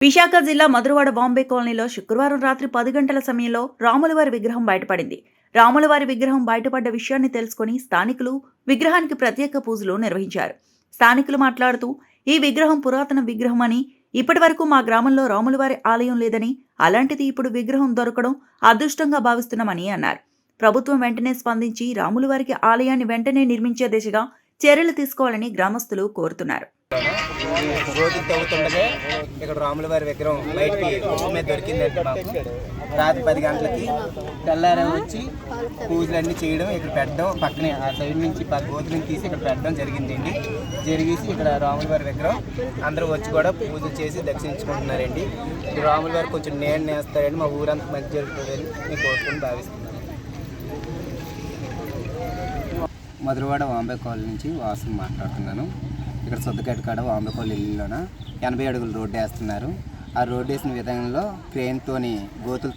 విశాఖ జిల్లా మధురవాడ బాంబే కాలనీలో శుక్రవారం రాత్రి 10 గంటల సమయంలో రాములవారి విగ్రహం బయటపడింది. రాములవారి విగ్రహం బయటపడ్డ విషయాన్ని తెలుసుకుని స్థానికులు విగ్రహానికి ప్రత్యేక పూజలు నిర్వహించారు. స్థానికులు మాట్లాడుతూ ఈ విగ్రహం పురాతన విగ్రహం అని, ఇప్పటివరకు మా గ్రామంలో రాములవారి ఆలయం లేదని, అలాంటిది ఇప్పుడు విగ్రహం దొరకడం అదృష్టంగా భావిస్తున్నామని అన్నారు. ప్రభుత్వం వెంటనే స్పందించి రాములవారికి ఆలయాన్ని వెంటనే నిర్మించే దిశగా చర్యలు తీసుకోవాలని గ్రామస్తులు కోరుతున్నారు. రోజులు తవ్వుతుండగా ఇక్కడ రాములవారి విగ్రహం బయటికి మీద దొరికిందండి. మాకు రాత్రి 10 గంటలకి తెల్లారే వచ్చి పూజలన్నీ చేయడం, ఇక్కడ పెట్టడం, పక్కనే ఆ సైడ్ నుంచి గోతులను తీసి ఇక్కడ పెట్టడం జరిగిందండి. జరిగేసి ఇక్కడ రాములవారి విగ్రహం అందరూ వచ్చి కూడా పూజలు చేసి దర్శించుకుంటున్నారండి. ఈ రాములవారి కొంచెం నేను నేస్తారండి, మా ఊరంతా మంచి జరుగుతుందని నేను కోరుకుని భావిస్తున్నాను. మధురవాడ బాంబే కాలనీ నుంచి వాసు మాట్లాడుతున్నాను. ఇక్కడ సొద్దగట్టు కాడ బాంబే కాలనీ ఇల్లులోన 80 అడుగులు రోడ్డు వేస్తున్నారు. ఆ రోడ్డు వేసిన విధంలో క్రేన్తోని గోతులు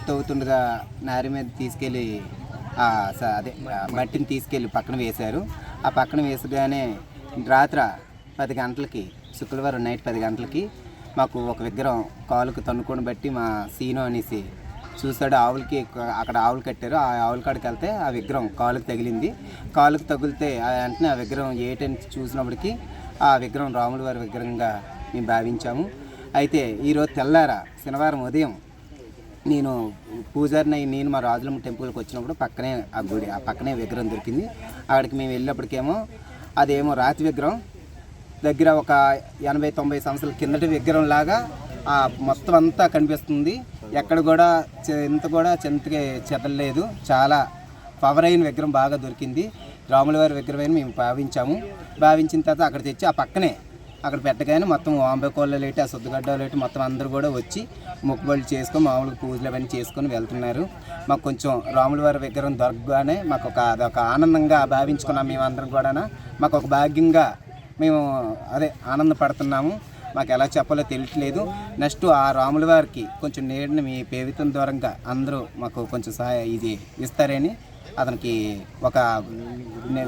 తవ్వుతుండగా నారి మీద తీసుకెళ్ళి మట్టిని తీసుకెళ్ళి పక్కన వేశారు. ఆ పక్కన వేసగానే రాత్రి 10 గంటలకి, శుక్రవారం నైట్ 10 గంటలకి మాకు ఒక విగ్రహం కాలుకు తన్నుకొని బట్టి మా సీను అనేసి చూస్తాడు. ఆవులకి అక్కడ ఆవులు కట్టారు. ఆ ఆవుల కాడికి వెళ్తే ఆ విగ్రహం కాలుకు తగిలింది. కాలుకు తగిలితే వెంటనే ఆ విగ్రహం ఏటని చూసినప్పటికీ ఆ విగ్రహం రాములవారి విగ్రహంగా మేము భావించాము. అయితే ఈరోజు తెల్లార శనివారం ఉదయం నేను పూజారిని మా రాజులమ్మ టెంపుల్కి వచ్చినప్పుడు పక్కనే ఆ పక్కనే విగ్రహం దొరికింది. అక్కడికి మేము వెళ్ళినప్పటికేమో అదేమో రాతి విగ్రహం దగ్గర ఒక 80-90 సంవత్సరాల కిందటి విగ్రహం లాగా మొత్తం అంతా కనిపిస్తుంది. ఎక్కడ కూడా ఇంత కూడా చెంతకి చెదలేదు. చాలా పవర్ అయిన విగ్రహం బాగా దొరికింది. రాములవారి విగ్రహం మేము భావించిన తర్వాత అక్కడ తెచ్చి ఆ పక్కనే అక్కడ పెట్టగానే మొత్తం బాంబే కాలనీలో లేటి, ఆ సొద్దుగడ్డలో లేటి మొత్తం అందరూ కూడా వచ్చి మొక్కుబడులు చేసుకొని మామూలుగా పూజలు అవన్నీ చేసుకొని వెళ్తున్నారు. మాకు కొంచెం రాములవారి విగ్రహం దొరకగానే మాకు అదొక ఆనందంగా భావించుకున్నాం. మేమందరం కూడా మాకు ఒక భాగ్యంగా మేము ఆనందపడుతున్నాము. మాకు ఎలా చెప్పాలో తెలియట్లేదు. నెక్స్ట్ ఆ రాములవారికి కొంచెం నీడని మీ పేవితం దూరంగా అందరూ మాకు కొంచెం ఇది ఇస్తారని, అతనికి ఒక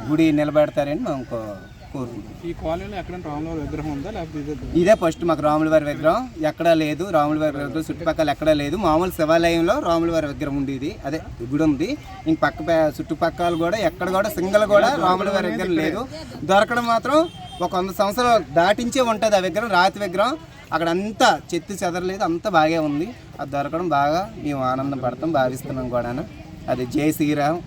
గుడి నిలబెడతారని మేము కోరుకుంటున్నాం. ఈ కాలనీలో ఎక్కడ రాములవారి విగ్రహం ఉందా, లేకపోతే ఇదే ఫస్ట్ మాకు రాములవారి విగ్రహం ఎక్కడా లేదు. రాములవారి విగ్రహం చుట్టుపక్కల ఎక్కడా లేదు. మామూలు శివాలయంలో రాములవారి విగ్రహం ఉండేది, అదే గుడి ఉంది. ఇంక చుట్టుపక్కల కూడా ఎక్కడ కూడా సింగల్ కూడా రాములవారి విగ్రహం లేదు. దొరకడం మాత్రం ఒక 100 సంవత్సరాలు దాటించే ఉంటుంది ఆ విగ్రహం. రాతి విగ్రహం అక్కడ అంతా చెత్త చెదరలేదు, అంతా బాగా ఉంది. అది దొరకడం బాగా మేము ఆనందం పడతాం, భావిస్తున్నాం కూడా. అది జై శ్రీరామ్.